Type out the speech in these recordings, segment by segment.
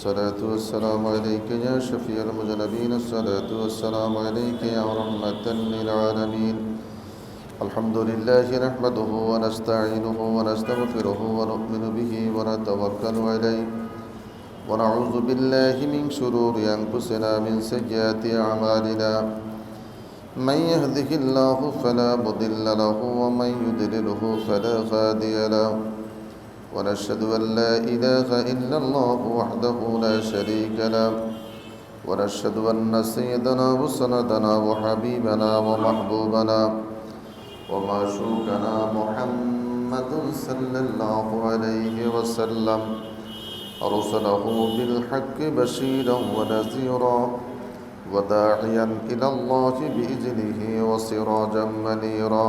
الصلاة والسلام عليك يا شفيع المذنبين. الصلاة والسلام عليك يا رحمة للعالمين. الحمد لله نحمده ونستعينه ونستغفره ونؤمن به ونتوكل عليه ونعوذ بالله من شرور أنفسنا من سيئات أعمالنا. من يهده الله فلا مضل له ومن يضلله فلا هادي له ونشهد أن لا إله إلا الله وحده لا شريك له ونشهد أن سيدنا وسندنا وحبيبنا ومحبوبنا ومعشوقنا محمد صلى الله عليه وسلم أرسله بالحق بشيرا ونذيرا وداعيا إلى الله بإذنه وسراجا منيرا.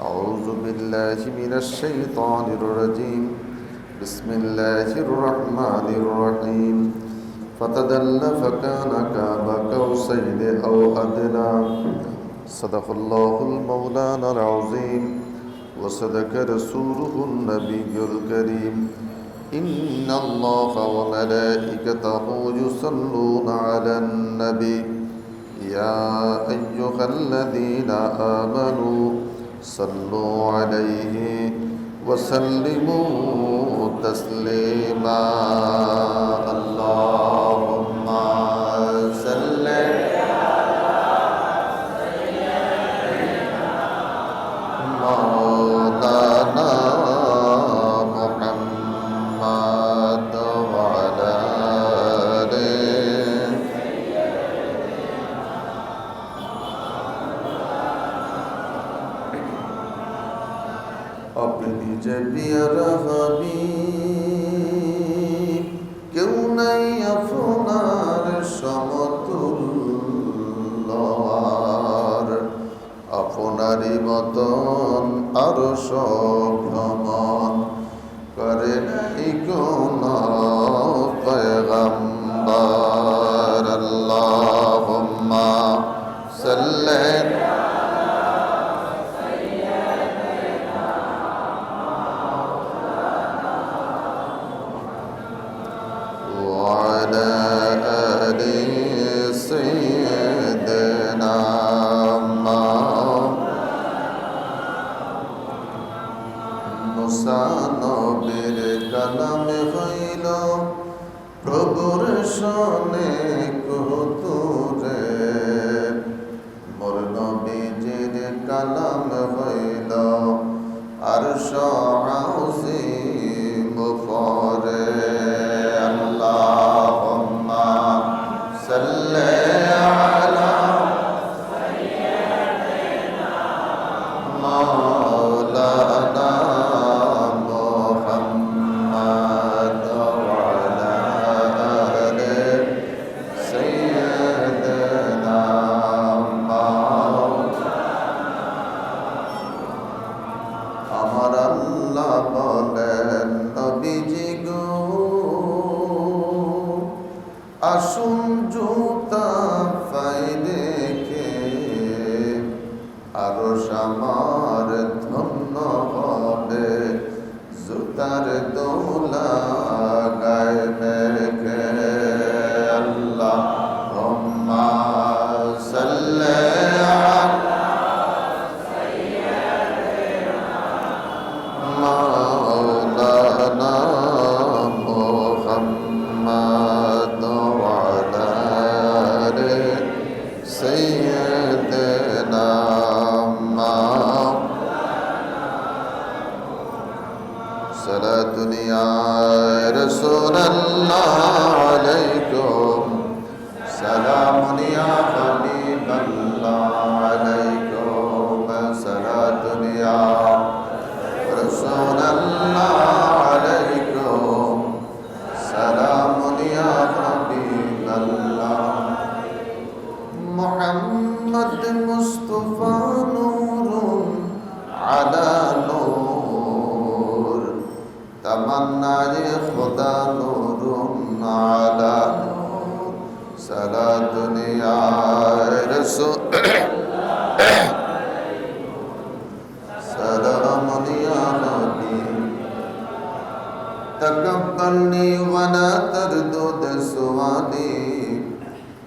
أعوذ بالله من الشيطان الرجيم. بسم الله الرحمن الرحيم. فتدلى فكان قاب قوسين أو أدنى. صدق الله المولانا العظيم وصدق رسوله النبي الكريم. إن الله وملائكته يصلون على النبي يا أيها الذين آمنوا صلوا عليه وسلموا تسليما. اللهم صل مولانا محمد وعلى آله. अपनी जबियरा হাবিব কেউ নাই আপনার সমতুল্য আর আপনারই মতন আরো ভ্রমণ করে নাই কোন পয়গম্বর। আল্লাহুম্মা সাল্লি নবীর কালামে হইল প্রভুর শোনে কুতুরে। মোর নবীজির কালাম হইল আরশ আযীম পরে। আল্লাহুম্মা সাল্লি আলা মাওলানা আসুন জুতা পাই রেখে আরো আমার ধন্য হবে জুতার দোলা গায়ে মেখে। আল্লাহুম্মা সাল্লি আলা মাওলানা মুহাম্মদ سيدنا صلاة يا رسول الله عليكم سلام يا حبيب الله عليكم صلاة يا رسول الله عليكم سلام يا حبيب الله محمد مصطفى نور على نور تمنا خدا نور على نور صلاة يا رسول سلام يا نبي تقبلني ولا تردد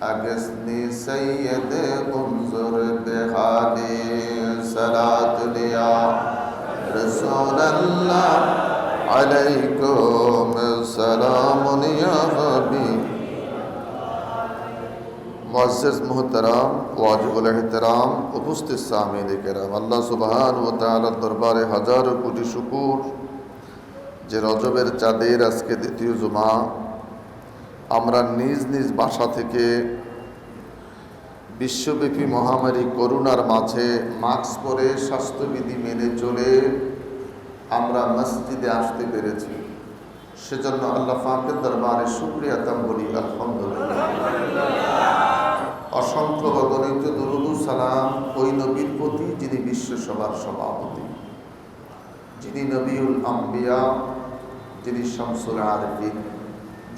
अगस्नी सैयद उन्जुर बेहाली सलात लिया रसूल अल्लाह अलैकुम सलामुन या हबीब। मुअज़्ज़िज़ मोहतरम वाजिबुल एहतराम उपस्थित सामीन किराम, আল্লাহ সুবহানাহু ওয়া তাআলার দরবারে হাজারো কোটি শুকর যে রজবের চাঁদের আজকে দ্বিতীয় জুমা আমরা নিজ নিজ বাসা থেকে বিশ্বব্যাপী মহামারী করোনার মাঝে মাস্ক পরে স্বাস্থ্যবিধি মেনে চলে আমরা মসজিদে আসতে পেরেছি। সেজন্য আল্লাহ পাকের দরবারে শুকরিয়া আদাম বলি আলহামদুলিল্লাহ। অসংখ্য অগণিত দুরূদ ও সালাম ওই নবীর প্রতি যিনি বিশ্ব সভার সভাপতি, যিনি নবীউল আম্বিয়া, যিনি শামসুল আরিফিন,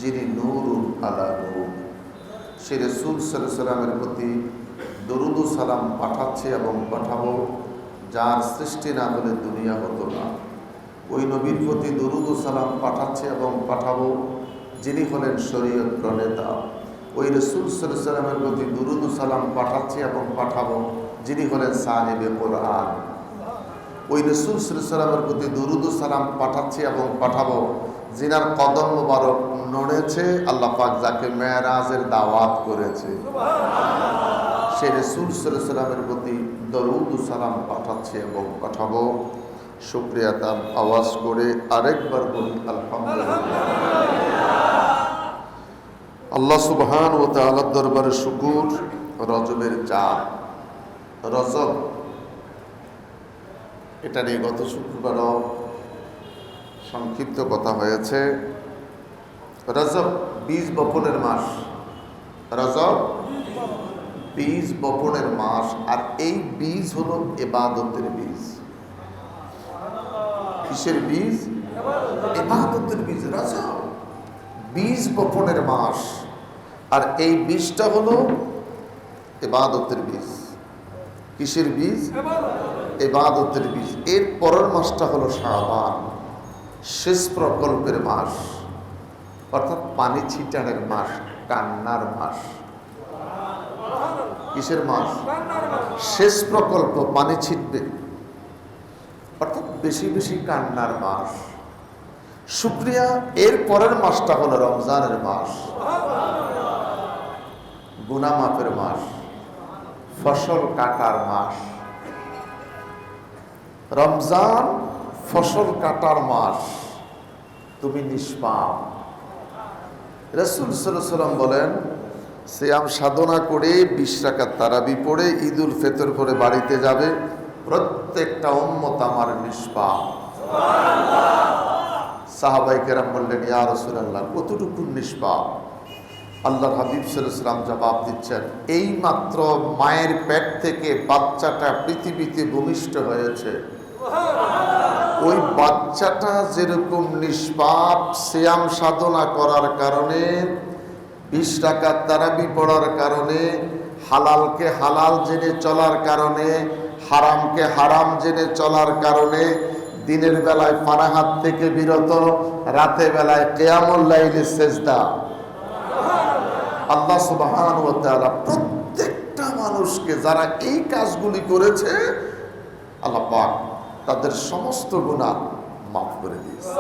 যিনি নূরুল আলা নূর। সেই রাসূল সাল্লাল্লাহু আলাইহি ওয়াসাল্লামের প্রতি দরুদ ও সালাম পাঠাচ্ছে এবং পাঠাবো, যার সৃষ্টি না হলে দুনিয়া হতো না। ওই নবীর প্রতি দরুদ ও সালাম পাঠাচ্ছে এবং পাঠাবো, যিনি হলেন শরীয়ত প্রণেতা। ওই রাসূল সাল্লাল্লাহু আলাইহি ওয়াসাল্লামের প্রতি দরুদ ও সালাম পাঠাচ্ছে এবং পাঠাবো, যিনি হলেন সাহিবে কোরআন। ওই রাসূল সাল্লাল্লাহু আলাইহি ওয়াসাল্লামের প্রতি দরুদ ও সালাম পাঠাচ্ছে এবং পাঠাবো, যিনার কদম মোবারক নড়েছে আল্লাহ পাক যাকে মেরাজের দাওয়াত করেছে। সেই রাসূল সাল্লাল্লাহু আলাইহি ওয়াসাল্লামের প্রতি দরুদ ও সালাম পাঠাচ্ছে এবং পাঠাবো। শুকরিয়া তাম আওয়াজ করে আরেকবার বলি আলহামদুলিল্লাহ। আল্লাহ সুবহানাহু ওয়া তাআলার দরবারে শুকর। রজবের চাঁদ, রজব, এটা নিয়ে গত শুক্রবারও সংক্ষিপ্ত কথা হয়েছে। রজব বীজ বপনের মাস, রজব বীজ বপনের মাস, আর এই বীজ হলো ইবাদতের বীজ। কিসের বীজ? ইবাদতের বীজ। রজব বীজ বপনের মাস, আর এই বীজটা হলো ইবাদতের বীজ। কিসের বীজ? ইবাদতের বীজ। এর পরের মাসটা হলো শাবান, শেষ প্রকল্পের মাস, অর্থাৎ পানি ছিটানোর মাস, কান্নার মাস। কিসের মাস? শেষ প্রকল্প, পানি ছিটবে, অর্থাৎ বেশি বেশি কান্নার মাস। শুকরিয়া। এর পরের মাসটা হলো রমজানের মাস, গুনাহ মাফের মাস, ফসল কাটার মাস। রমজান ফসল কাটার মাস, তুমি নিষ্পাপ। রাসূল সাল্লাল্লাহু আলাইহি ওয়াসাল্লাম বলেন, সিয়াম সাধনা করে 20 রাকাত তারাবি পড়ে ঈদুল ফিতর করে বাড়িতে যাবে, প্রত্যেকটা উম্মত আমার নিষ্পাপ। সুবহানাল্লাহ। সাহাবায়ে কেরাম বললেন, ইয়া রাসূলুল্লাহ, কতটুকু নিষ্পাপ? আল্লাহর হাবিব সাল্লাল্লাহু আলাইহি ওয়াসাল্লাম জবাব দিচ্ছেন, এই মাত্র মায়ের পেট থেকে বাচ্চাটা পৃথিবীতে ভূমিষ্ঠ হয়েছে, ওই বাচ্চাটা যেরকম নিষ্পাপ সিয়াম সাধনা করার কারণে, 20 রাকাত তারাবি পড়ার কারণে, হালালকে হালাল জেনে চলার কারণে, হারামকে হারাম জেনে চলার কারণে, দিনের বেলায় ফারাহাত থেকে বিরত, রাতে বেলায় কিয়ামুল লাইলে সেজদা। আল্লাহ সুবহানাহু ওয়া তাআলা প্রত্যেকটা মানুষকে যারা এই কাজগুলি করেছে, আল্লাহ পাক তাদের সমস্ত গুনাহ মাফ করে দিয়েছে।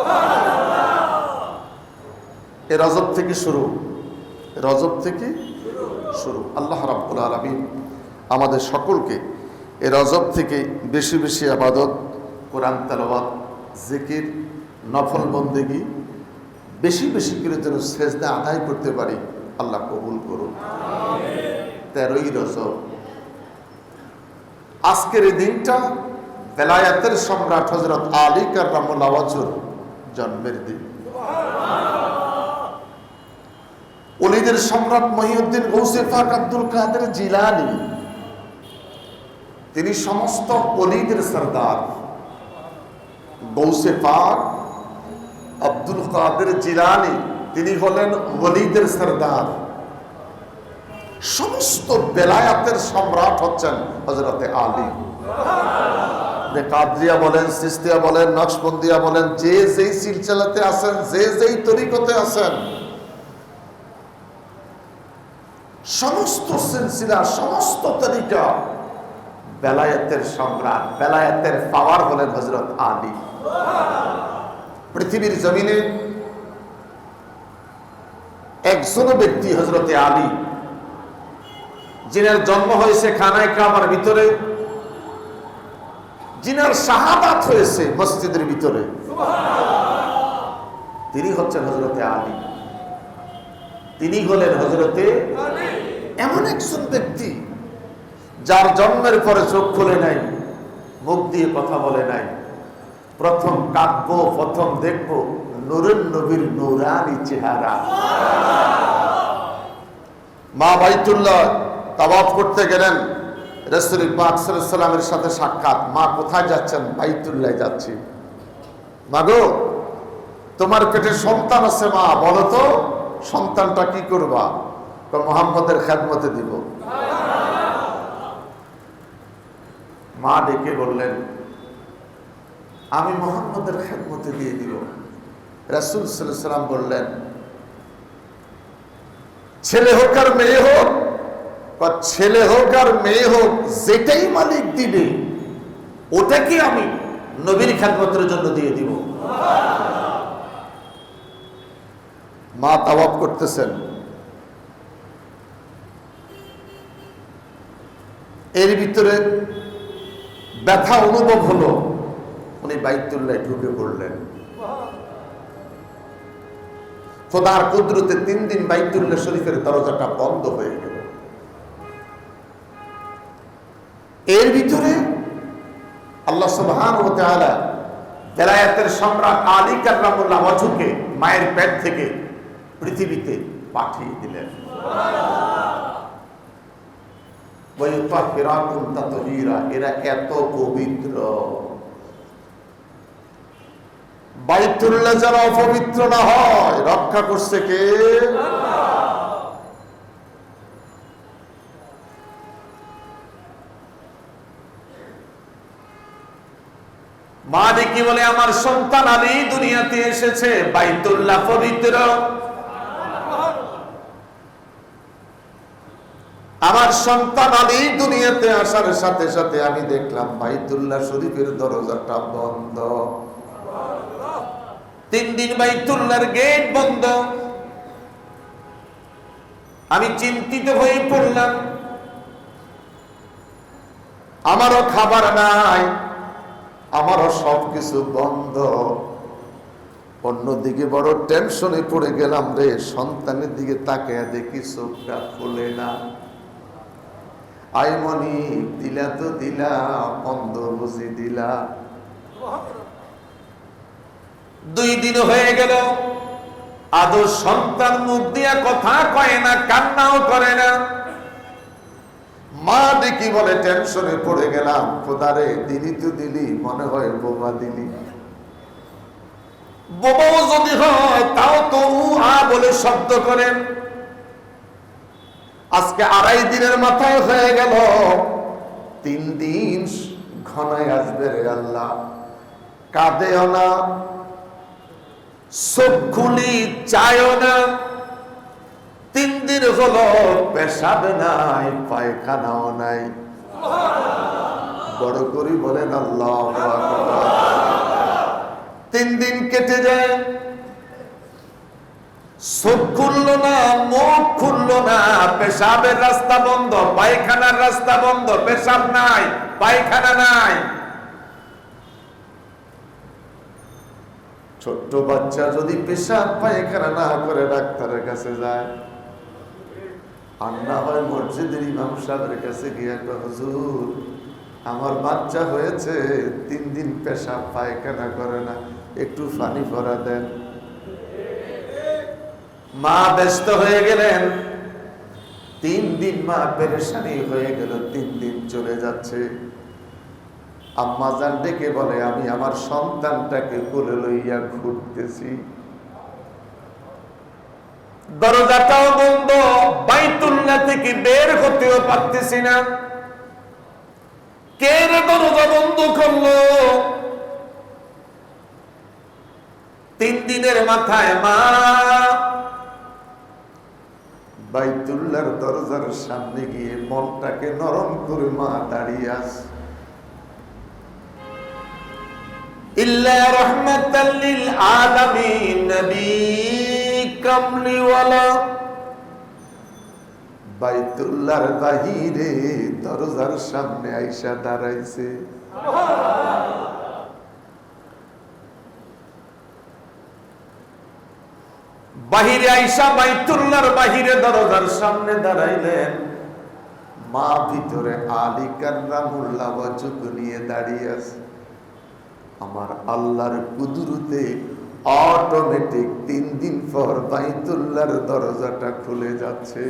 এ রজব থেকে শুরু, রজব থেকে শুরু। আল্লাহ রাব্বুল আলামিন আমাদের সকলকে এ রজব থেকে বেশি বেশি ইবাদত, কোরআন তেলাওয়াত, জিকির, নফল বন্দেগী বেশি বেশি করে যেন সেজদা আদায় করতে পারি, আল্লাহ কবুল করুন। 13ই রজব। আজকের এই দিনটা বেলায়েতের সম্রাট হযরত আলী কাররামাল্লাহু ওয়াজহুর জন্মের দিন। ওলিদের সম্রাট মহিউদ্দিন গৌসে পাক আব্দুল কাদের জিলানী, তিনি সমস্ত ওলিদের সরদার। গৌসে পাক আব্দুল কাদের জিলানী, তিনি হলেন ওলিদের সরদার। সমস্ত বেলায়েতের সম্রাট হচ্ছেন হযরতে আলী। কাদরিয়া বলেন, সিস্তিয়া বলেন, নকশবন্দিয়া বলেন, যে যেই সিলসিলাতে আছেন, যে যেই তরিকতে আছেন, সমস্ত সিলসিলা, সমস্ত তরিকা, বেলায়েতের সম্রাট, বেলায়েতের পাওয়ার হলেন হযরত আলী। পৃথিবীর জমিনে একজন ব্যক্তি হযরত আলী, যিনার জন্ম হয়েছে খানায় কাবার ভিতরে, যিনার শাহাদাত হয়েছে মসজিদের ভিতরে, তিনি হচ্ছেন হযরত আলী। তিনি হলেন হযরতে আলী। এমন একজন ব্যক্তি যার জন্মের পরে চোখ খুলে নাই, মুখ দিয়ে কথা বলে নাই, প্রথম কাব্য, প্রথম দেখব নূরের নবীর নূরানি চেহারা। মা বাইতুল্লাহ তাওয়াফ করতে গেলেন, রাসূল পাক সাল্লাল্লাহু আলাইহি ওয়াসাল্লামের সাথে সাক্ষাৎ। মা কোথায় যাচ্ছেন? বাইতুল্লাহ যাচ্ছি। মাগো, তোমার পেটে সন্তান আছে মা, বলো তো সন্তানটা কি করবা? মুহাম্মদের খেদমতে দিব। মা ডেকে বললেন, আমি মুহাম্মদের খেদমতে দিয়ে দিব। রাসূল সাল্লাল্লাহু আলাইহি ওয়াসাল্লাম বললেন, ছেলে হোক আর মেয়ে হোক, বা ছেলে হোক আর মেয়ে হোক, যেটাই মালিক দিবে ওটাকে আমি নবীর খেদমতের জন্য দিয়ে দিব। মা তাওয়াফ করতেছেন, এর ভিতরে ব্যথা অনুভব হলো, উনি বাইতুল্লাহ ঢুকে পড়লেন। খোদার কুদরতে 3 দিন বাইতুল্লাহ শরীফের দরজাটা বন্ধ হয়ে গেল। এর ভিতরে আল্লাহ সুবহানাহু ওয়া তাআলা বেলায়েতের সম্রাট আলী কাররামুল্লাহ ওয়াজহুকে মায়ের পেট থেকে পৃথিবীতে পাঠিয়ে দিলেন। ওয়ায়ুতাহহিরাকুম তাতহীরা, এরা এত পবিত্র। বাইতুল্লাহ যারা অপবিত্র না হয়, রক্ষা করছে কে? মা দেখি বলে, আমার সন্তান আলী দুনিয়াতে এসেছে, বাইতুল্লাহ পবিত্র। আমার সন্তান আলী দুনিয়াতে আসার সাথে সাথে আমি দেখলাম বাইতুল্লাহ শরীফের দরজাটা বন্ধ। 3 দিন বাইতুল্লাহর গেট বন্ধ। আমি চিন্তিত হয়ে পড়লাম, আমারও খাবার নাই, আমারও সবকিছু বন্ধ। অন্যদিকে বড় টেনশনে পড়ে গেলাম রে। সন্তানের দিকে তাকিয়ে দেখি চোখটা খুলে না। আইমনি দিলা তো দিলা, বন্ধ বুঝি দিলা। 2 দিন হয়ে গেল, আদৌ সন্তান মুখ দিয়া কথা কয় না, কান্নাও করে না। মা দেখি বলে, টেনশনে পড়ে গেলাম, খোদারে দিলি তো দিলি, মনে হয় বোবা দিলি। বোবাও যদি হয় তাও তো বলে শব্দ করেন। আজকে 2.5 দিনের মাথায় হয়ে গেল, 3 দিন ঘনায় আসবে রে আল্লাহ। কাঁদেও না, চোখ খুলি চায়ও না। 3 দিন হলো, পেশাব নাই, পায়খানাও নাই। বড় করি বলেন আল্লাহু আকবার। 3 দিন কেটে যায়, চোখ খুললো না, মুখ খুললো না, পেশাবের রাস্তা বন্ধ, পায়খানার রাস্তা বন্ধ। পেশাব নাই, পায়খানা নাই। ছোট্ট বাচ্চা যদি পেশাব পায়খানা না করে ডাক্তারের কাছে যায়, আর না হয় মসজিদের ইমাম সাহেবের কাছে গিয়ে, হুজুর আমার বাচ্চা হয়েছে, 3 দিন পেশাব পায়খানা করে না, একটু পানি ভরা দেন। মা ব্যস্ত হয়ে গেলেন। 3 দিন মা পেরেশানি হয়ে গেল। 3 দিন চলে যাচ্ছে। আম্মা জান ডেকে বলে, আমি আমার সন্তানটাকে কোলে লইয়া ঘুরতেছি, দরজাটাও বন্ধ, বাইতুল্লাহ থেকে বের হতেও পারতেছি না। কে রে দরজা বন্ধ করলো? 3 দিনের মাথায় মা বাইতুল্লাহর দরজার সামনে গিয়ে মনটাকে নরম করে মা দাঁড়িয়ে আছে। ইল্লা রাহমাতাল লিল আলামিন নবী কামলিওয়ালা বাইতুল্লাহর বাহিরে দরজার সামনে আইসা দাঁড়াইছে। বাহিরে আইসা বাইতুল্লাহর বাহিরে দরজার সামনে দাঁড়াইলেন। মা ভিতরে আলী কাররামুল্লাহ ওয়াজহ নিয়ে দাঁড়িয়ে আছে। আমার আল্লাহর কুদরতে অটোমেটিক 3 দিন পর বাইতুল্লাহর দরজাটা খুলে যাচ্ছে।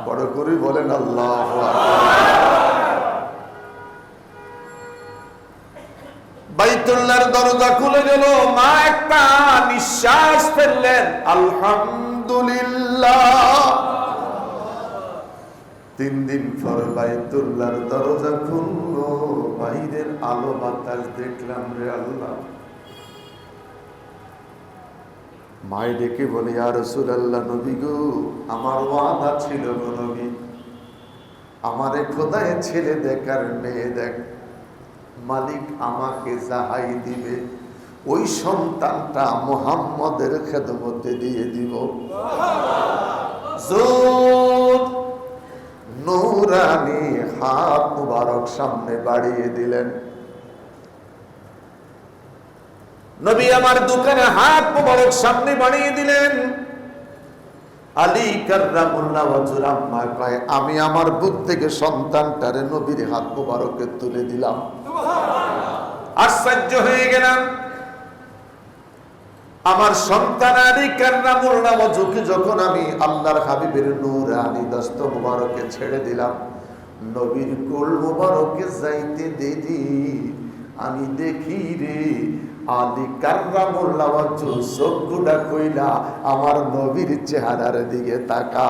বড় করে বলেন আল্লাহু আকবার। বাইতুল্লাহর দরজা খুলে গেল। মা একটা নিঃশ্বাস ফেললেন, আলহামদুলিল্লাহ। 3 দিন পর বাইতুল্লাহর দরজা খুললো। বাইরের আলো বাতাস দেখলাম রে আল্লাহ। মাই ডেকে বলে, ইয়া রাসূলুল্লাহ, নবী গো, আমার ওয়াদা ছিল গো নবী, আমারে খোদায় ছেলে দেখার মেয়ে দেখ, মালিক আমাকে যাহাই দিবে ওই সন্তানটা মুহাম্মদের খেদমতে দিয়ে দিব। নূরানি হাত মুবারক সামনে বাড়িয়ে দিলেন। নবী আমার দোকানে হাত মুবারক সামনে বাড়িয়ে দিলেন। আলী কাররামুল্লাহ ওয়াজহুর আম্মা কয়, আমি আমার বুক থেকে সন্তানটারে নবীর হাত মুবারকে তুলে দিলাম। আশ্চর্য হয়ে গেলাম। আমার সন্তান আলী কাররামুল্লাহ ওয়াজহুকে যখন আমি আল্লাহর হাবিবের নূরানি দস্ত মুবারকে ছেড়ে দিলাম, নবীর কোল মুবারকে যাইতে দেরি আমি দেখি রে আলী কাররামুল্লাহ ওয়াজহু চোখগুলা কইলা আমার নবীর চেহারার দিকে তাকা।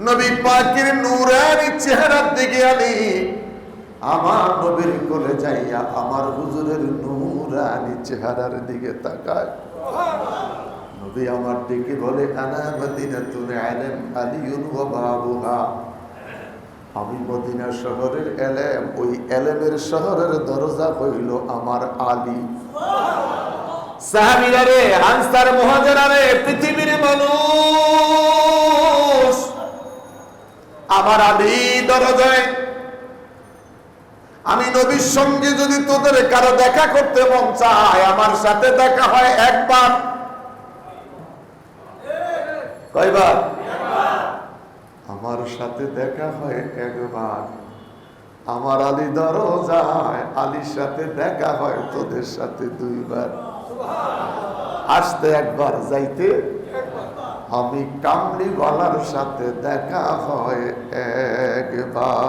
নবী পাকের নূরানি চেহারার দিকে আলী আমার নবীর কোলে যাইয়া আমার হুজুরের নূরানি চেহারার দিকে তাকায়। নবী আমার দিকে বলে, আনা মদিনাতুল ইলম আলিয়ুন ওয়া বাবুহা, আমি মদিনা শহরের এলেম, ওই এলেমের শহরের দরজা হইল আমার আলী। সাহাবীরা রে, আনসার মুহাজিরা রে, পৃথিবীর মানুষ, আমার আলী দরজায়। আমি নবীর সঙ্গে যদি তোদের কারো দেখা করতে মন চায়, আমার সাথে দেখা হয় একবার। কয়বার? আমার সাথে দেখা হয় একবার। আমার আলী দরজায়, আলীর সাথে দেখা হয় তোদের সাথে 2 বার। আসতে একবার, যাইতে আমি কামলিওয়ালার সাথে দেখা হয় একবার।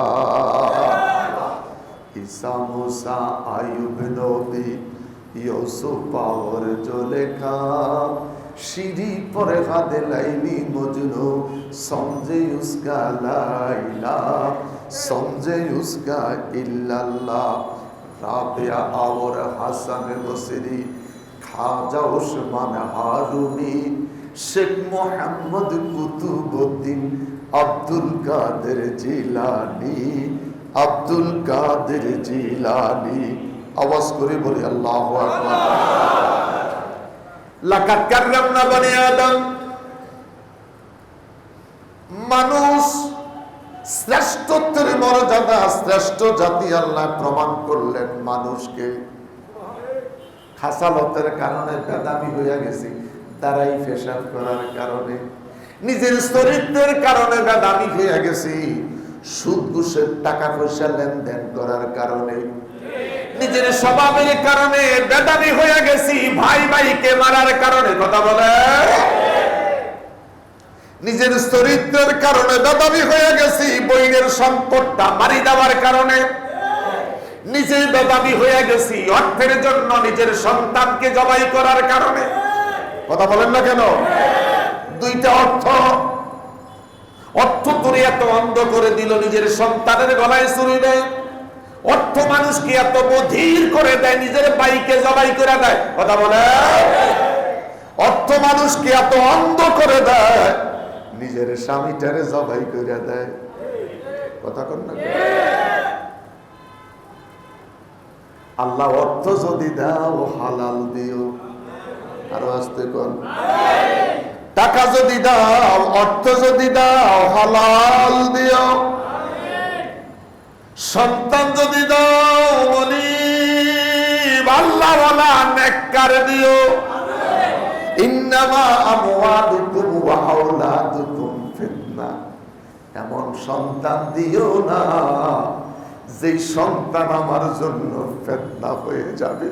ঈসা মুসা আইয়ুব নবী ইউসুফ और জুলেখা শিরি পরে ফাদে লাইলি মজনু সমঝে উসকা লাইলা সমঝে উসকা ইল্লাল্লাহ। রাবিয়া और হাসান বসরি, খাজা উসমান হারুনি, শেখ মোহাম্মদ কুতুবউদ্দিন, আব্দুল কাদের জিলানী, আব্দুল কাদের জিলানী। আওয়াজ করে বলি আল্লাহু আকবার। লাকাদ কাররামনা বনি আদম। মানুষ শ্রেষ্ঠত্বের মর্যাদা, শ্রেষ্ঠ জাতি আল্লাহ প্রমাণ করলেন মানুষকে। খাসালতের কারণে বেদামি হইয়া গেছি, তারাই পেশাব করার কারণে, নিজের চরিত্রের কারণে বেদামি হইয়া গেছি, সুদ ঘুষের টাকা পয়সা লেনদেন করার কারণে, নিজের স্বভাবের কারণে বেদামি হয়ে গেছি, ভাই ভাইকে মারার কারণে। কথা বলে, নিজের চরিত্রের কারণে বেদামি হয়ে গেছি, বইনের সম্পদটা মারি দেওয়ার কারণে। নিজে বেদামি হয়ে গেছি অর্থের জন্য, নিজের সন্তানকে জবাই করার কারণে। কথা বলেন না কেন? 2টা অর্থ তোরে এত অন্ধ করে দিল, নিজের সন্তানের গলায় ছুরি দেয়, অর্থ মানুষকে এত বধির করে দেয়, নিজের বাইকে জবাই করে দেয়। কথা বলে, অর্থ মানুষকে এত অন্ধ করে দেয়, নিজের স্বামীটারে জবাই করে দেয়। কথা কন না? আল্লাহ অর্থ যদি দাও হালাল দিও। আরো আসতে কন। টাকা যদি দাও, অর্থ যদি দাও হালাল দিও। সন্তান যদি দাও বলি আল্লাহ ওয়ালা নেককার দিও। ইন্নামা আমওয়ালুকুম ওয়া আওলাদুকুম ফিতনা। এমন সন্তান দিও না যে সন্তান আমার জন্য ফিতনা হয়ে যাবে,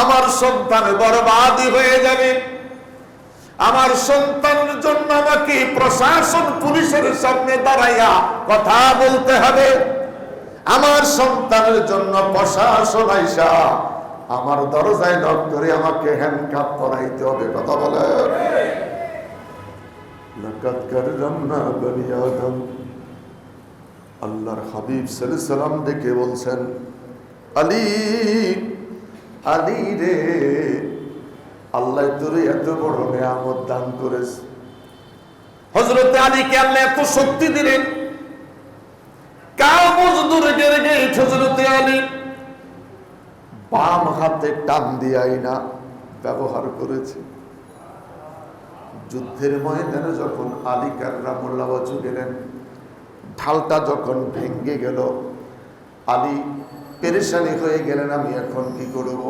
আমার সন্তান বরবাদি হয়ে যাবে। আমার সন্তানের জন্য আমাকে প্রশাসন পুলিশের সামনে দাঁড়াইয়া কথা বলতে হবে। আমার সন্তানের জন্য প্রশাসন আইসা আমার দরজায় নক করে আমাকে হ্যান্ডকাপ পরাইতে হবে। কথা বলে, লাকাদ কাররামনা বনি আদম। আল্লাহর হাবিব সাল্লাল্লাহু আলাইহি সাল্লাম ডেকে বলছেন, আলী, আলী রে, আল্লাহ তোরে এত বড় নিয়ামত দান করেছে। হযরত আলীকে আল্লাহ এত শক্তি দিলেন, কামজ দুর্গের গেট হযরত আলী বাম হাতে টান দিয়াই না ব্যবহার করেছে। যুদ্ধের ময়দানে যখন আলী কাররামুল্লাহ ওয়াজহু গেলেন, ঢালটা যখন ভেঙ্গে গেল, আলী পেরেশানি হয়ে গেলেন, আমি এখন কি করব।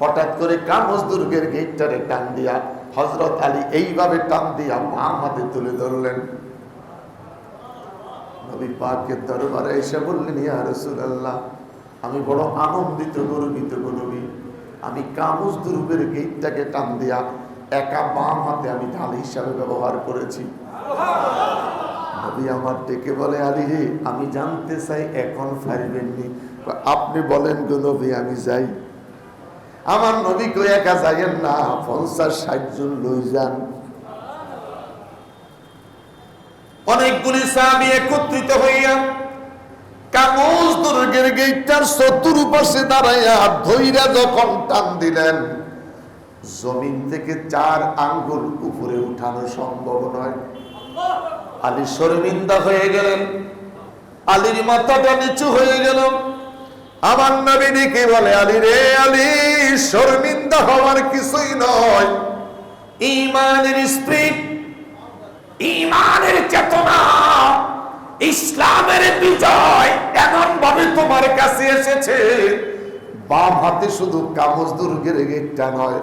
হঠাৎ করে কামজ দুর্গের গেটটারে টান দিয়া হযরত আলী এইভাবে টান দিয়া বাম হাতে তুলে ধরলেন। নবী পাকের দরবারে এসে বললেন, ইয়া রাসূলুল্লাহ, আমি বড় আনন্দিত গর্বিত গো নবী, আমি কামজ দুর্গের গেটটাকে টান দিয়া একা বাম হাতে আমি ঢাল হিসাবে ব্যবহার করেছি। নবী আমার ডেকে বলে, আলী রে, আমি জানতে চাই এখন পারবেননি? আপনি বলেন গো নবী, আমি যাই। আমার নবী কই একা যাইয়েন না, 50-60 জন লই যান। অনেকগুলি সাহাবী একত্রিত হইয়া কামজ দুর্গের গেটটার চতুর্পাশে দাঁড়াইয়া ধইরা যখন টান দিলেন, জমিন থেকে 4 আঙ্গুল উপরে উঠানো সম্ভব নয়। আলী শর্মিন্দা হয়ে গেলেন, আলীর মাথাটা নিচু হয়ে গেল। আমার নবী ডেকে বলে, আলী রে, আলী, শর্মিন্দা হওয়ার কিছুই নয়। ঈমানের স্পিরিট, ঈমানের চেতনা, ইসলামের বিজয় এমন ভাবে তোমার কাছে এসেছে। বাম হাতে শুধু কামজ দুর্গের গেটটা নয়,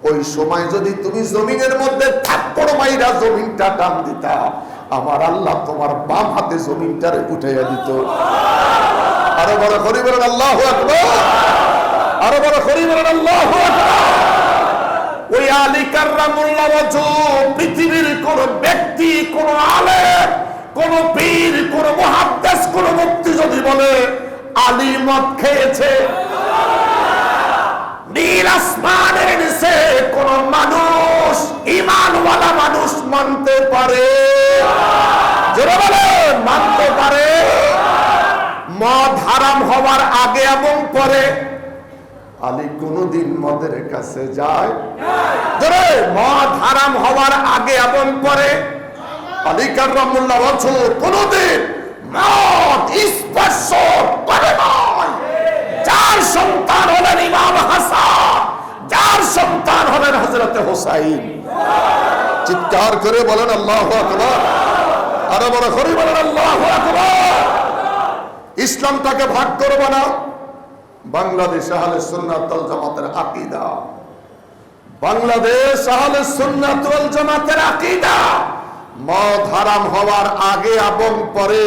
ওই সময় যদি তুমি জমিনের মধ্যে থাপ্পড় মাইরা জমিনটা টান দিতা, আমার আল্লাহ তোমার বাম হাতে জমিনটারে উঠাইয়া দিত। আরো বড় করে বলেন আল্লাহু আকবার, আরো বড় করে বলেন আল্লাহু আকবার। ওই আলী কাররামুল্লাহ ওয়াজহু পৃথিবীর কোন ব্যক্তি, কোন আলেম, কোন পীর, কোন মুহাদ্দিস, কোন মুফতি যদি বলে আলী মদ খেয়েছে, নীল আসমানের নিচে কোন মানুষ, ঈমানওয়ালা মানুষ মানতে পারে? জোরে বলে, মানতে পারে? মদ হারাম হওয়ার আগে এবং পরে আলী কোনদিন মদের কাছে যায়? জোরে, মদ হারাম হওয়ার আগে এবং পরে আলী কাররামুল্লাহ ওয়াজহু কোনদিন মদ স্পর্শ করে নাই। যার সন্তান হলেন ইমাম হাসান, যার সন্তান হলেন হযরত হুসাইন। চিৎকার করে বলেন আল্লাহু আকবার, আরো বড় করে বলেন আল্লাহু আকবার। ইসলামটাকে ভাগ করব না। বাংলাদেশ আহলে সুন্নাত ওয়াল জামাতের আকীদা, বাংলাদেশ আহলে সুন্নাত ওয়াল জামাতের আকীদা, মদ হারাম হওয়ার আগে এবং পরে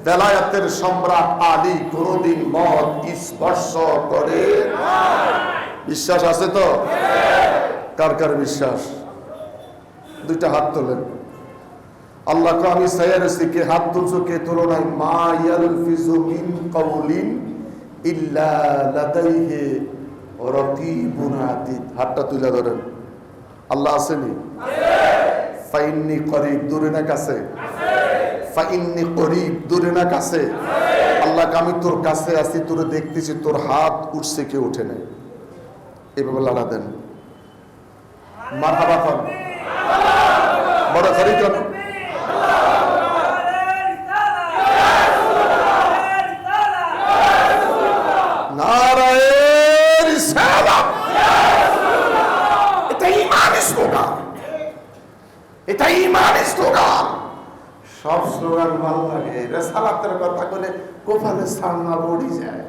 বেলায়েতের সম্রাট আলী কোনদিন মদ স্পর্শ করে? বিশ্বাস আছে তো? কার কার বিশ্বাস? দুইটা হাত তোলেন। আল্লাহকে আমি সাইয়ারসি কে হাত তুলছো, কে তোলো নাই? মা ইয়ালফিজু মিন কাউলিন ইল্লা লাদাইহি রাকিবুন আতীদ। হাতটা তুলে ধরেন। আল্লাহ আসেনি? ফাইন্নি করিব, দূরে না কাছে? ফাইন্নি করিব, দূরে না কাছে? আল্লাহ আমি তোর কাছে আছি, তোরে দেখতেছি, তোর হাত উঠছে কেউ উঠে নাই, এভাবে লাড়া দেন। মারহাবা খান, বড় খালি কেন? নারায়ে রিসালাত, এটা ঈমানের স্লোগান, এটা ঈমানের স্লোগান। সব স্লোগান ভালো লাগে, রিসালাতের কথা বলে কোপালে সামনা পড়ে যায়।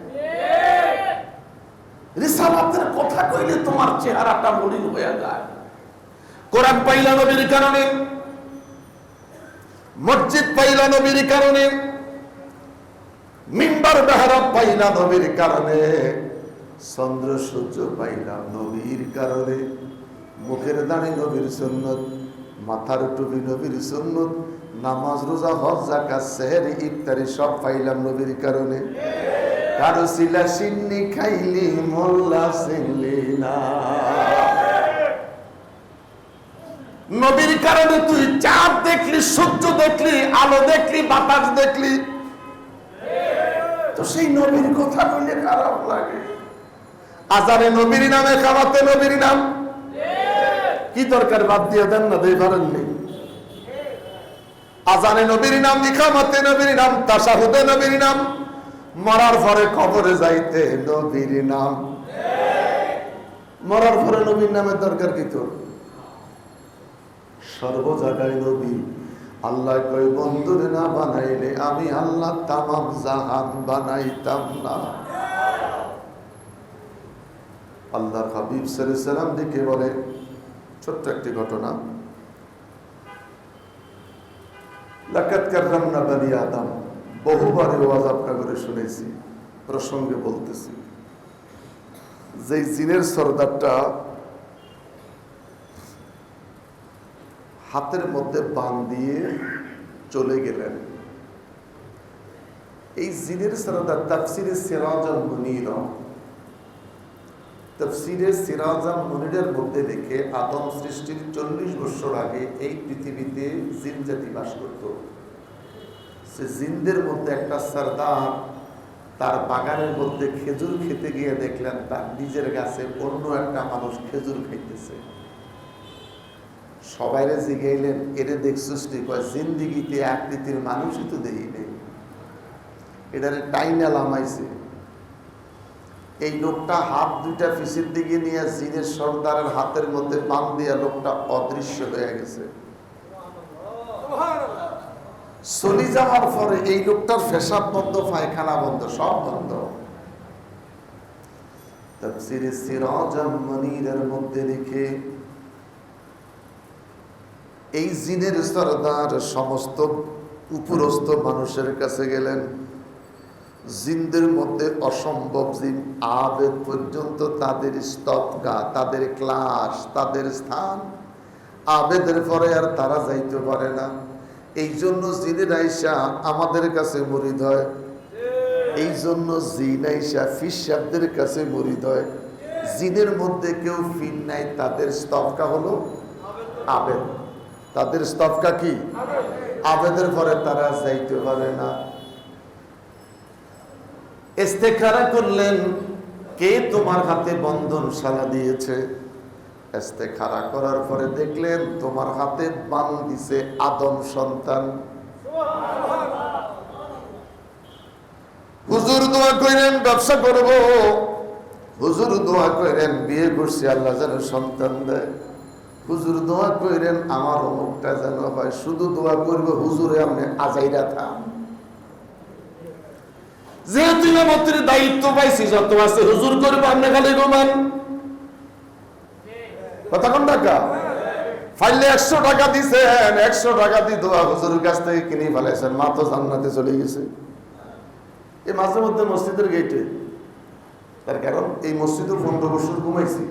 রিসালাতের কথা কইলে তোমার চেহারাটা মলিন হয়ে যায়। কোরআন পাইলা নবীর কারণে, মসজিদ পাইলা নবীর কারণে, মিম্বার মেহরাব পাইলা নবীর কারণে, চন্দ্র সূর্য পাইলাম নবীর কারণে, মুখের দাড়ি নবীর সুন্নত, মাথার টুপি নবীর সুন্নত, নামাজ রোজা হজ যাকাত সেহরি ইফতারি সব পাইলাম নবীর কারণে। কারো সিলা সিন্নি খাইলি মোল্লা সিনলি না, নবীর কারণে তুই চাঁদ দেখলি, সূর্য দেখলি, আলো দেখলি, বাতাস দেখলি, তো সেই নবীর কথা বললে খারাপ লাগে। আজানে নবীর নামে, খাওয়াতে নবীর নাম, কি দরকার বাদ দিয়ে দেন না, দিয়ে পারেননি। আজানে নবীর নাম, ইকামতে নবীর নাম, তাশাহুদে নবীর নাম, মরার পরে কবরে যাইতে নবীর নাম। মরার পরে নবীর নামের দরকার কি তোর? সর্ব জায়গায় নবী। আল্লাহ কই বন্ধুরে না বানাইলে আমি আল্লাহ তামাম জাহান বানাইতাম না। আল্লাহর হাবিব সাল্লাল্লাহু আলাইহি ওয়াসাল্লাম দিকে বলে, ছোট্ট একটি ঘটনা, লাকাদ কাররামনা বানি আদম, বহুবার ওয়াজ আপনার করে শুনেছি, প্রসঙ্গে বলতেছি। যে জিনের সর্দারটা হাতের মধ্যে বান দিয়ে চলে গেলেন, এই জিনের সরদার তাফসিরে সিরাজাল মুনির, তাফসিরে সিরাজাল মুনিরের মধ্যে লিখে আদম সৃষ্টির 40 বছর আগে এই পৃথিবীতে জিন জাতি বাস করত। সে জিনদের মধ্যে একটা সরদার তার বাগানের মধ্যে খেজুর খেতে গিয়ে দেখলেন তার নিজের গাছে অন্য একটা মানুষ খেজুর খাইতেছে। সবাইরে জিগাইলেন, এরে দেখছিস নি? কয় জিন্দিগিতে আকৃতির মানুষই তো দেখি নেই, এটারে টাইনা লামাইছে। এই লোকটা হাত দুইটা পিছের দিকে নিয়ে জিনের সর্দারের হাতের মধ্যে বান দিয়া লোকটা অদৃশ্য হয়ে গেছে। চলে যাওয়ার পরে এই লোকটার পেশাব বন্ধ, পায়খানা বন্ধ, সব বন্ধ। তাফসীরে সিরাজাল মুনীরের মধ্যে লিখে এই জিনের সরদার সমস্ত উপরস্থ মানুষের কাছে গেলেন। জিনদের মধ্যে অসম্ভব জিন আবেদ পর্যন্ত তাদের স্তবগা, তাদের ক্লাস, তাদের স্থান আবেদের পরে আর তারা যাইতে পারে না। এই জন্য জিনের আইসা আমাদের কাছে মুরিদ হয়, এই জন্য জিন আইসা ফিসাবদের কাছে মুরিদ হয়। জিনের মধ্যে কেউ ফিন নাই, তাদের স্তবকা হলো আবেদ, তাদের স্তবকা কি আবেদের পরে তারা যাইতে পারে না। ইস্তেখারা করলেন, কে তোমার হাতে বন্ধনশালা দিয়েছে? ইস্তেখারা করার পরে দেখলেন তোমার হাতে বান দিছে আদম সন্তান। হুজুর দোয়া করেন ব্যবসা করব, হুজুর দোয়া করেন বিয়ে করছি আল্লাহ যেন সন্তান দেয়, হুজুর দোয়া করেন আমার অমুকটা যেন হয়। শুধু দোয়া করবে হুজুরে আপনি আজাইরা থাম, যেহেতু ইমামতির দায়িত্ব পাইছি যত আছে হুজুর করবো, আপনি খালি ঘুমান। কথা কোন টাকা ফাইলে 100 টাকা দিছেন, 100 টাকা দিয়ে দোয়া হুজুরের কাছ থেকে কিনে ফেলাইছেন, মা তো জান্নাতে চলে গেছে। এই মাঝে মধ্যে মসজিদের গেটে, তার কারণ এই মসজিদের 15 বছর ঘুমাইছি,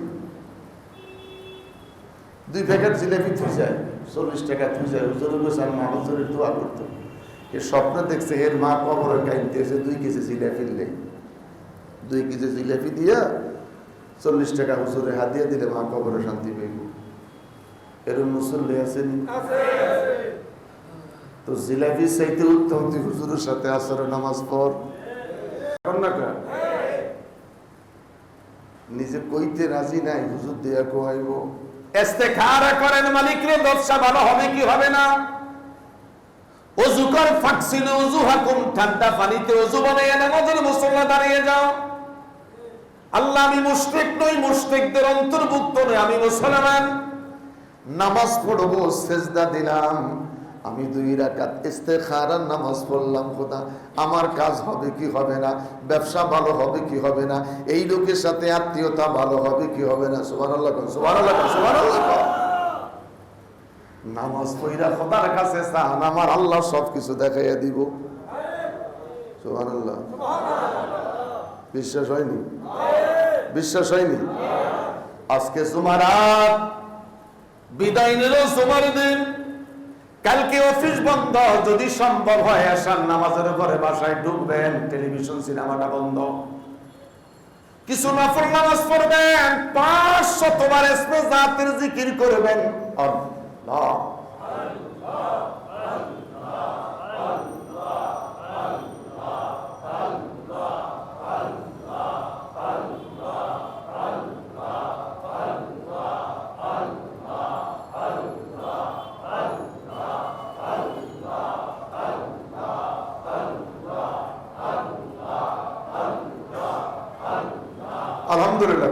2 প্যাকেট জিলাপি থুই যায়, 40 টাকা থুই যায়। হুজুরের কাছে মা হুজুরের দোয়া করতো, এ স্বপ্ন দেখছে এর মা কবরে কাইনতেছে 2 কেজি জিলাপি দিলে, 2 কেজি জিলাপি দিয়া 40 টাকা হুজুরে হাদিয়া দিলে মা কবরে শান্তি পাইব। এরকম মুসল্লি আছেন? তো জিলাপি চাইতে উত্তম তুই হুজুরের সাথে আসরে নামাজ পড়। নিজে কইতে রাজি নাই, হুজুর দিয়া কোয়াইব। ইস্তেখারা করেন মালিকরে, ব্যবসা ভালো হবে কি হবে না। ওযু কর, ফাকসিলু ওযুহাকুম, ঠান্ডা পানিতে ওযু বানাইয়া নামাজের মুসল্লা দাঁড়িয়ে যাও। আল্লাহ আমি মুশরিক নই, মুশরিকদের অন্তর্ভুক্ত নই, আমি মুসলমান। নামাজ পড়বো, সেজদা দিলাম, আমি 2 রাকাত ইস্তেখারার নামাজ পড়লাম। খোদা আমার কাজ হবে কি হবে না, ব্যবসা ভালো হবে কি হবে না, এই লোকের সাথে আত্মীয়তা ভালো হবে কি হবে না। সুবহানাল্লাহ, সুবহানাল্লাহ, সুবহানাল্লাহ। নামাজ পড়া খোদার কাছে চান, আমার আল্লাহ সবকিছু দেখাইয়া দিব। সুবহানাল্লাহ। বিশ্বাস হয়নি? বিশ্বাস হয়নি? আজকে জুমারাত, বিদায় নিল জুমার দিন, কালকে অফিস বন্ধ। যদি সম্ভব হয় আসার নামাজের পরে বাসায় ঢুকবেন, টেলিভিশন সিনেমাটা বন্ধ, কিছু নফল নামাজ পড়বেন, 500 বার ইসমে জাতের জিকির করবেন। আল্লাহ আলহামদুলিল্লাহ।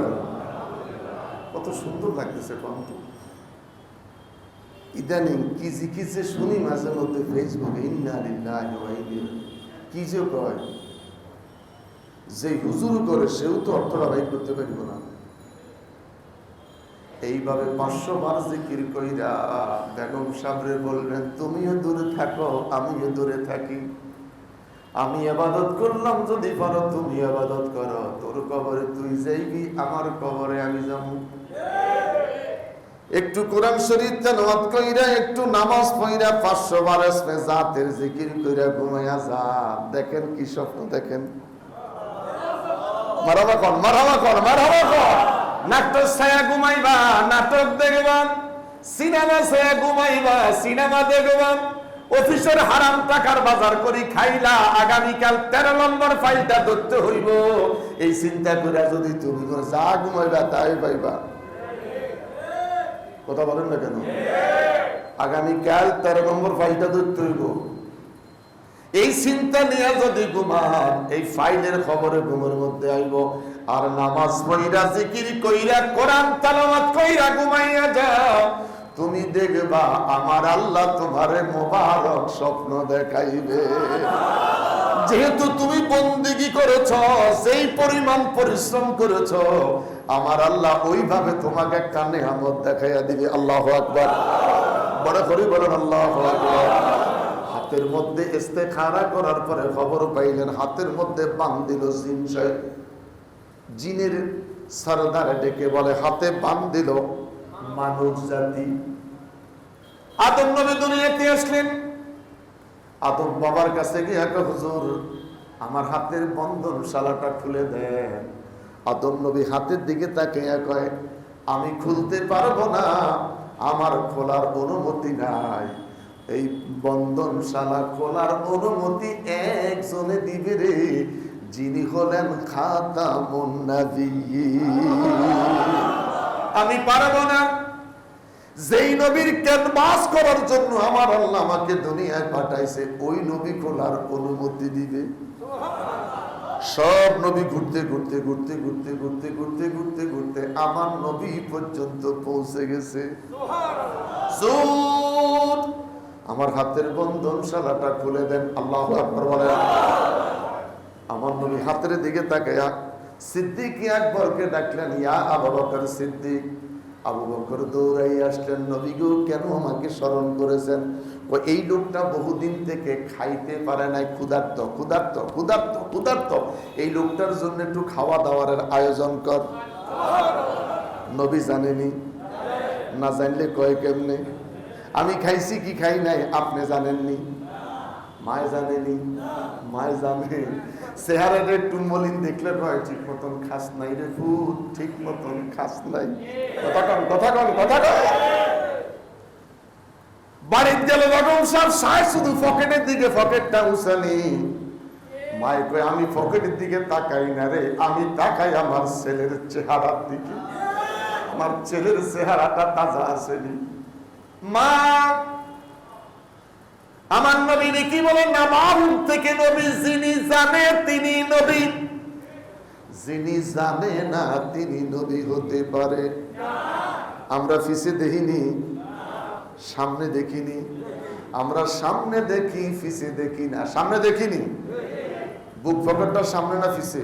কত সুন্দর লাগতেছে কণ্ঠ। ইদানিং কি যে শুনি মাঝে মধ্যে ফেসবুকে, ইন্না লিল্লাহি ওয়া ইন্না ইলাইহি, কি যে কয়, যে হুজুর করে সেও তো অর্থটা ব্যয় করতে পারব না। এইভাবে 500 বার জিকির কইরা বেগম সাহেবরে বলবেন, তুমিও দূরে থাকো, আমিও দূরে থাকি। আমি ইবাদত করলাম, যদি পারো তুমি ইবাদত করো। তোর কবরে তুই যাইবি, আমার কবরে আমি যাবো। একটু কোরআন শরীফ তেলাওয়াত কইরা, একটু নামাজ পড়া, 500 বার ইসমে জাতের জিকির কইরা ঘুমায়া যা। দেখেন কি স্বপ্ন দেখেন। মারহাবা কর, মারহাবা কর, মারহাবা কর। নাটক ছায়া ঘুমাইবা, নাটক দেখবা। সিনেমা ছায়া ঘুমাইবা, সিনেমা দেখবা। অফিসের হারাম টাকার বাজার করি খাইলা, আগামীকাল 13 নম্বর ফাইলটা ধরতে হইব। এই চিন্তা করে যদি তুমি যা ঘুমাইবা তাই পাইবা। কথা বলেন না কেন? আগামীকাল 13 নম্বর ফাইলটা ধরতে হইব, এই চিন্তা নিয়ে যদি ঘুমান, এই ফাইলের খবরে ঘুমের মধ্যে আইব। আর নামাজ পড়া, জিকির কইরা, কোরআন তেলাওয়াত কইরা ঘুমাইয়া যাও, তুমি দেখবা আমার আল্লাহ তোমারে মোবারক স্বপ্ন দেখাইবে। যেহেতু তুমি বন্দেগী করেছ, সেই পরিমাণ পরিশ্রম করেছ, আমার আল্লাহ ওইভাবে তোমাকে একটা নেয়ামত দেখাইয়া দিবে। আল্লাহু আকবার। বড় করে বলেন আল্লাহু আকবার। হাতের মধ্যে ইস্তেখারা করার পরে খবর পাইলেন, হাতের মধ্যে বান দিল জিন সাহেব। জিনের সরদার ডেকে বলে, হাতে বান দিল মানব জাতি। আদম নবী দুনিয়াতে আসলেন। আদম বাবার কাছে গিয়ে, হুজুর আমার হাতের বন্ধন শালাটা খুলে দেন। আদম নবী হাতের দিকে তাকিয়ে কয়, আমি খুলতে পারবো না, আমার খোলার অনুমতি নাই। এই বন্ধন শালা খোলার অনুমতি একজনে দিবে রে, যিনি হলেন খাতামুন নবিয়্যিন। আমি পারবো না। যেই নবীর ক্যানভাস করার জন্য আমার আল্লাহ আমাকে দুনিয়ায় পাঠাইছে, ওই নবী খোলার অনুমতি দিবে। সব নবী ঘুরতে ঘুরতে ঘুরতে ঘুরতে ঘুরতে ঘুরতে ঘুরতে ঘুরতে আমার নবী পর্যন্ত পৌঁছে গেছে। আমার হাতের বন্ধন শালাটা খুলে দেন। আল্লাহু আকবার বলেন। আমার নবী হাতের দিকে তাকায়া সিদ্দিক আকবরকে ডাকলেন, ইয়া আবু বকর সিদ্দিক। আবু বকর দৌড়াই আসলেন, নবী গো কেন আমাকে স্মরণ করেছেন? ও এই লোকটা বহুদিন থেকে খাইতে পারে নাই, ক্ষুধার্ত ক্ষুধার্ত ক্ষুধার্ত ক্ষুধার্ত, এই লোকটার জন্য একটু খাওয়া দাওয়ার আয়োজন কর। নবী জানেনি? না জানলে কয় কেমনে? আমি খাইছি কি খাই নাই আপনি জানেননি? মায় জানেনি? মায় জানে। চেহারাটা একটু মলিন দেখলে নয়, ঠিক মতন খাস নাই রে ভূত, ঠিক মতন খাস নাই। কথা কন, কথা কন, কথা কন। বাড়ির গেলে বেগম সাহেব শুধু পকেটের দিকে পকেটটা উঁচানি। মায়ে কয় আমি পকেটের দিকে তাকাই না রে, আমি তাকাই আমার ছেলের চেহারার দিকে। আমার ছেলের চেহারাটা তাজা আসেনি। মা আমার নবী কি বলেন না, মাহরুম থেকে নবী, যিনি জানে তিনি নবী, যিনি জানে না তিনি নবী হতে পারে। আমরা পিছে দেখিনি, সামনে দেখিনি। আমরা সামনে দেখি, পিছে দেখি না। সামনে দেখিনি, বুক পকেটটা সামনে না পিছে?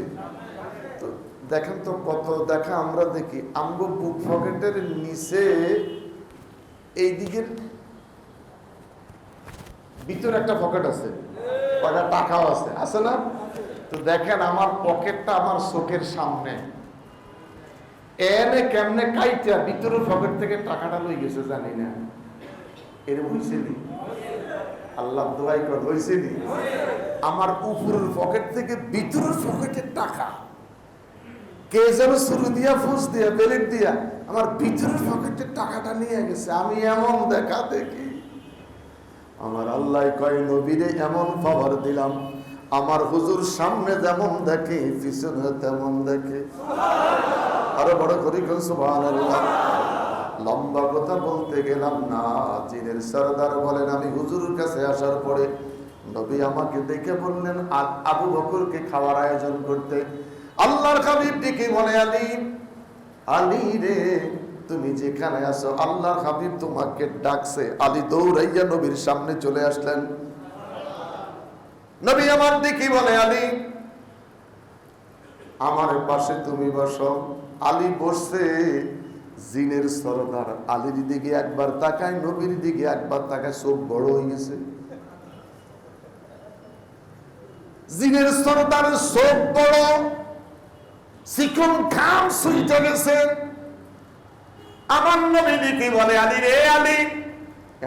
তো দেখেন তো কত দেখা আমরা দেখি। আমগো বুক পকেটের নিচে এই দিকের ভিতরে একটা পকেট আছে, কয়টা টাকাও আছে, আছে না? তো দেখেন আমার পকেটটা আমার চোখের সামনে, এনে কেমনে কাইটা ভিতরের পকেট থেকে টাকাটা লই গেছে জানি না। এরকম হয়েছে নি? আল্লাহ দোয়াই কর, হয়েছে নি? আমার উপরের পকেট থেকে ভিতরের পকেটের টাকা কে যেন শুরু দিয়া, ফুস দিয়া, বেলেট দিয়া আমার ভিতরের পকেটের টাকাটা নিয়ে গেছে। আমি এমন দেখা দেখি, আমার আল্লাহ কয় নবীরে এমন পাওয়ার দিলাম, আমার হুজুর সামনে যেমন দেখে পিছনে তেমন দেখে। আরো বড় করি সুবহানাল্লাহ। লম্বা কথা বলতে গেলাম না, জিনের সরদার বলেন আমি হুজুরের কাছে আসার পরে নবী আমাকে দেখে বললেন আবু বকরকে খাওয়ার আয়োজন করতে। আল্লাহর হাবিব ডেকে বলে আলী, আলী রে তুমি যেখানে আছো আল্লাহর হাবিব তোমাকে ডাকছে। আলী দৌড়াইয়া নবীর সামনে চলে আসলেন। নবী আমার দিকে বলে আলী আমার পাশে তুমি বসো। আলী বসছে। জিনের সরদার আলীর দিকে একবার তাকায়, নবীর দিকে একবার তাকায়, চোখ বড় হয়ে গেছে। জিনের সরদার চোখ বড়, চিকন ঘাম সুইতে গেছে। আমার নবী দিকে বলে আলী রে আলী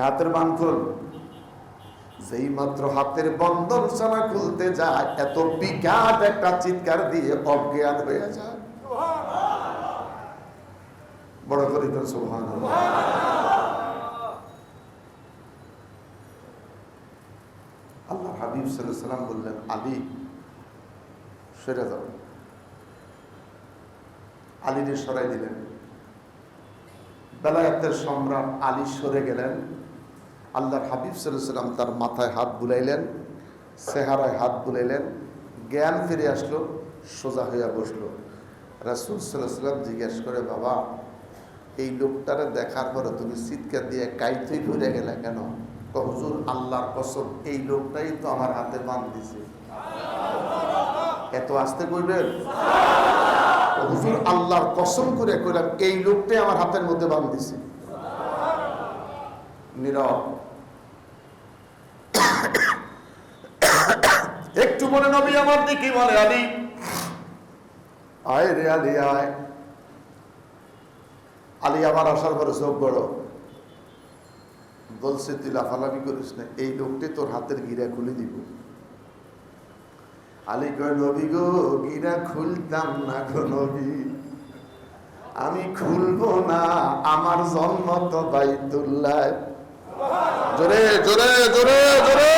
হাতের বাঁধন খোল। যেই মাত্র হাতের বন্ধন সানা খুলতে যায় এত বিঘাত একটা চিৎকার দিয়ে অজ্ঞান হয়ে যায়। বড় করে সুবহানাল্লাহ। আল্লাহ হাবিব সাল্লাল্লাহু আলাইহি ওয়াসাল্লাম বললেন আলী সরে যাও। আলীকে সরাই দিলেন। বেলায়েতের সম্রাট আলী সরে গেলেন। আল্লাহর হাবিব সাল্লাল্লাহু আলাইহি ওয়াসাল্লাম তার মাথায় হাত বুলাইলেন, চেহারায় হাত বুলাইলেন, জ্ঞান ফিরে আসলো, সোজা হইয়া বসলো। রাসূল সাল্লাল্লাহু আলাইহি ওয়াসাল্লাম জিজ্ঞেস করে বাবা এই লোকটারে দেখার পরে তুমি চিৎকার দিয়ে কাইতেই ঘুরে গেলে কেন? হুজুর আল্লাহর কসম এই লোকটাই তো আমার হাতে বাঁধ দিছে। এত আস্তে কইবেন? হুজুর আল্লাহর কসম করে কইলাম এই লোকটাই আমার হাতের মধ্যে বাঁধ দিছে। নীরব। একটু মনে নবী আমার দিকে বলে আলী আয় রে আলী আয়। আলী আমার আসার পরে চোখ বড়, বলছে তুই লাফালাফি করিস না, এই লোকটি তোর হাতের গিরা খুলে দিব। আলী কয় নবী গো গিরা খুলতাম না গো নবী, আমি খুলবো না, আমার জন্ম তো বাইতুল্লাহ। জোরে জোরে জোরে জোরে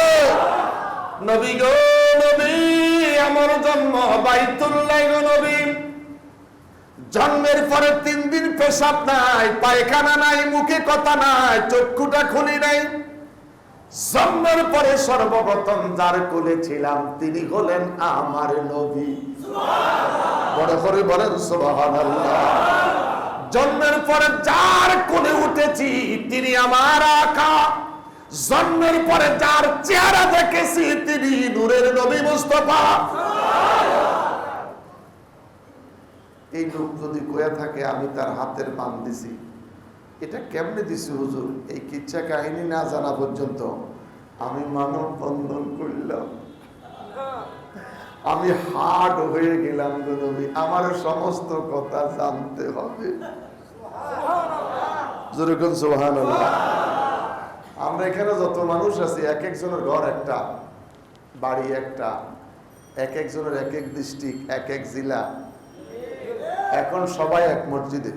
নবী গো নবী আমার জন্ম বাইতুল্লাহ গো নবী। জন্মের পরে 3 দিন পেশাব নাই, পায়খানা নাই, মুখে কথা নাই, চক্ষুটা খুলি নাই। জন্মের পরে সর্বপ্রথম যার কোলে ছিলাম তিনি হলেন আমার নবী। বড় করে বলেন সুবহানাল্লাহ। জন্মের পরে যার কোলে উঠেছি তিনি আমার আকা। জন্মের পরে যার চেহারা দেখেছি তিনি নূরের নবী মুস্তাফা। এই লোক যদি কয়ে থাকে আমি তার হাতের বাঁধ দিছি, এটা কেমনে দিছি হুজুর? এই কিচ্ছা কাহিনী না জানা পর্যন্ত আমি মানব বন্ধন করলাম, আমি হার্ড হয়ে গেলাম গো নবী, আমার সমস্ত কথা জানতে হবে। যেরকম সুবহানাল্লাহ। আমরা এখানে যত মানুষ আছি এক একজনের ঘর একটা, বাড়ি একটা, এক একজনের এক এক ডিস্ট্রিক্ট, এক এক জেলা। এখন সবাই এক মসজিদে।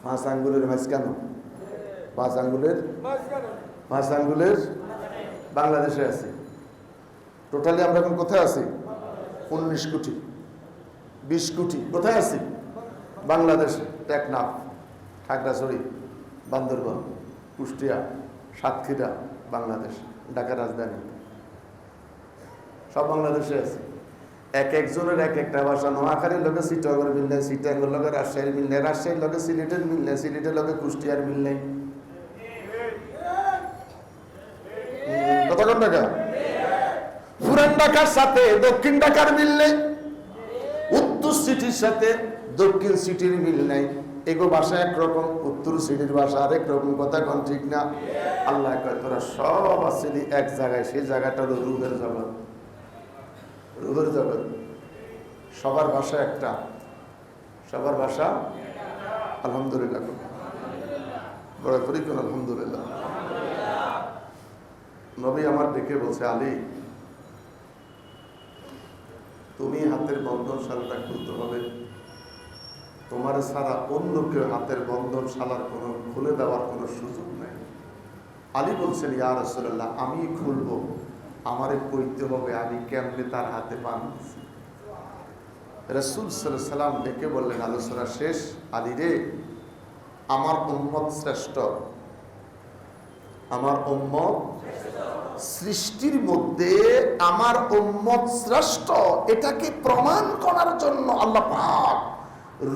5 আঙ্গুলের মাঝখানে, 5 আঙ্গুলের বাংলাদেশে আছে। টোটালি আমরা এখন কোথায় আছি? 19 কোটি, 20 কোটি। কোথায় আছি? বাংলাদেশে, টেকনাফ, খাগড়াছড়ি, বান্দরবান, কুষ্টিয়া, সাতক্ষীরা, বাংলাদেশ, ঢাকা রাজধানী, সব বাংলাদেশে আছে। এক একজনের এক একটা ভাষা। নোয়াখালীর লোকে চিটাগংয়ের মিল নেই, চিটাগংয়ের লোকে রাজশাহীর মিল নেই, রাজশাহীর লোকে সিলেটের মিল নেই, সিলেটের লোকে কুষ্টিয়ার মিল নেই। কতক্ষণ ঢাকা? পুরান ঢাকার সাথে দক্ষিণ ঢাকার মিল নেই, উত্তর সিটির সাথে দক্ষিণ সিটির মিল নেই। এগো ভাষা একরকম, উত্তর সিটির ভাষা আরেক রকম। কথা কোন ঠিক না? আল্লাহ কয় তোরা সব আসলি এক জায়গায়, সেই জায়গাটা হলো রুহের জগৎ। রুহের জগৎ, সবার ভাষা একটা, সবার ভাষা আলহামদুলিল্লাহ। বড় করি কোন আলহামদুলিল্লাহ। নবী আমার ডেকে বলছে, আলী তুমি হাতের বন্ধনশালাটা খুলতে হবে, তোমার ছাড়া অন্য কেউ হাতের বন্ধনশালার কোনো খুলে দেওয়ার কোনো সুযোগ নাই। আলী বলছেন, ইয়া রাসূলুল্লাহ আমি খুলবো, আমারে কইতে হবে আমি কেমনে তার হাতে পান দিছি। রাসূল সাল্লাল্লাহু আলাইহি সাল্লাম ডেকে বললেন, আলোচনা শেষ। আলী রে, আমার উম্মত শ্রেষ্ঠ, আমার উম্মত সৃষ্টির মধ্যে আমার উম্মত শ্রেষ্ঠ, এটাকে প্রমাণ করার জন্য আল্লাহ পাক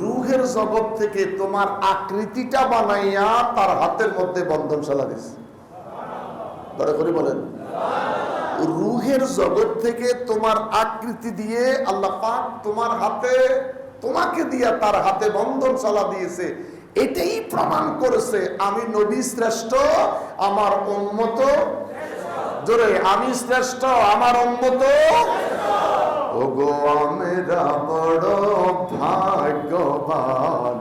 রূহের জগৎ থেকে তোমার আকৃতিটা বানাইয়া তার হাতের মধ্যে বন্ধনশালা দিছে। বড় করে বলেন, রূহের জগৎ থেকে তোমার আকৃতি দিয়ে আল্লাহ পাক তোমার হাতে, তোমাকে দিয়া তার হাতে বন্ধনশালা দিয়েছে। এটাই প্রমাণ করেছে আমি নবী শ্রেষ্ঠ, আমার উম্মত, জোরে, আমি শ্রেষ্ঠ, আমার উম্মত। ওগো আমরা বড় ভাগ্যবান,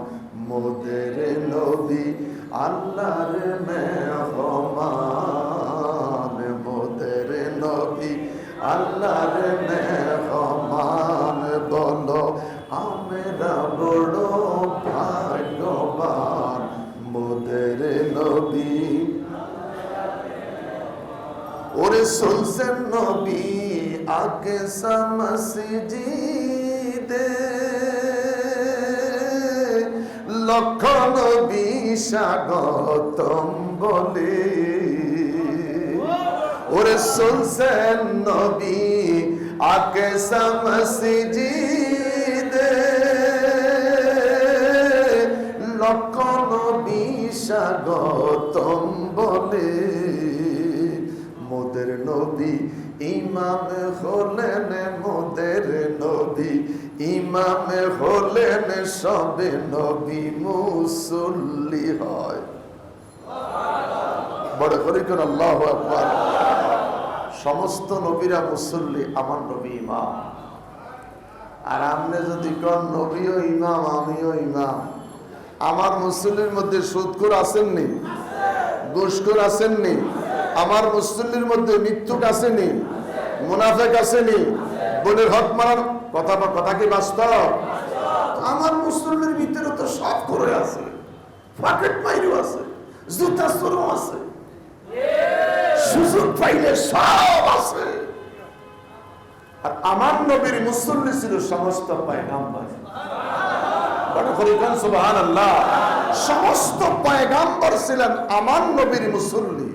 মোদের নবী আল্লাহর মেহমান, মোদের নবী আল্লাহর মেহমান। বলো আমরা বড় ভাগ্যবান, মোদের নবী। ওরে শুনছেন নবী আগে মসজিদে, লক্ষ নবী স্বাগতম বলে। ওরে শুনছেন নবী আগে মসজিদে, লক্ষ নবী স্বাগতম বলে। মোদের নবী ইমাম হলেন, মোদের নবী ইমাম হলেন, সবে নবী মুসল্লি হয়। বড় করে কোন আল্লাহু আকবার। সমস্ত নবীরা মুসল্লি, আমার নবী ইমাম। আর আপনি যদি কোন নবীও ইমাম আমিও ইমাম, আমার মুসল্লির মধ্যে সুদখোর আসেননি, ঘুষখোর আসেননি, আমার মুসল্লির মধ্যে মৃত্যুক আসেনি, মুনাফেক আসেনি, বোনের হক মারার কথা কি বাস্তব? আমার মুসল্লির ভিতরে তো সব করে আছে, পকেট মাইরও আছে, জুতা চোরও আছে, সুযোগ পাইলে সব আছে। আর আমার নবীর মুসল্লি ছিল সমস্ত পয়গাম্বর। সুবহানাল্লাহ। সমস্ত পয়গাম্বর ছিলেন আমার নবীর মুসল্লি।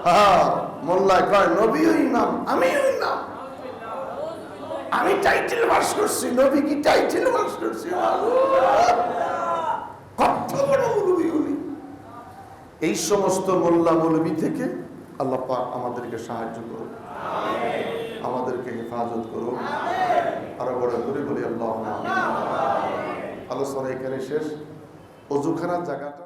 হ্যাঁ, মোল্লা কয় নবীও ইমাম আমিও ইমাম, আমি টাইটেল পাস করছি, নবী কি টাইটেল পাস করছি? কত বড় মুলবি উনি। এই সমস্ত মোল্লা মৌলবী থেকে আল্লাহ পাক আমাদেরকে সাহায্য করুন, আমাদেরকে হেফাজত করুন। আরো বড় করে বলি আল্লাহুম্মা আমিন। আলোচনা এখানে শেষ। অজুখানার জায়গাটা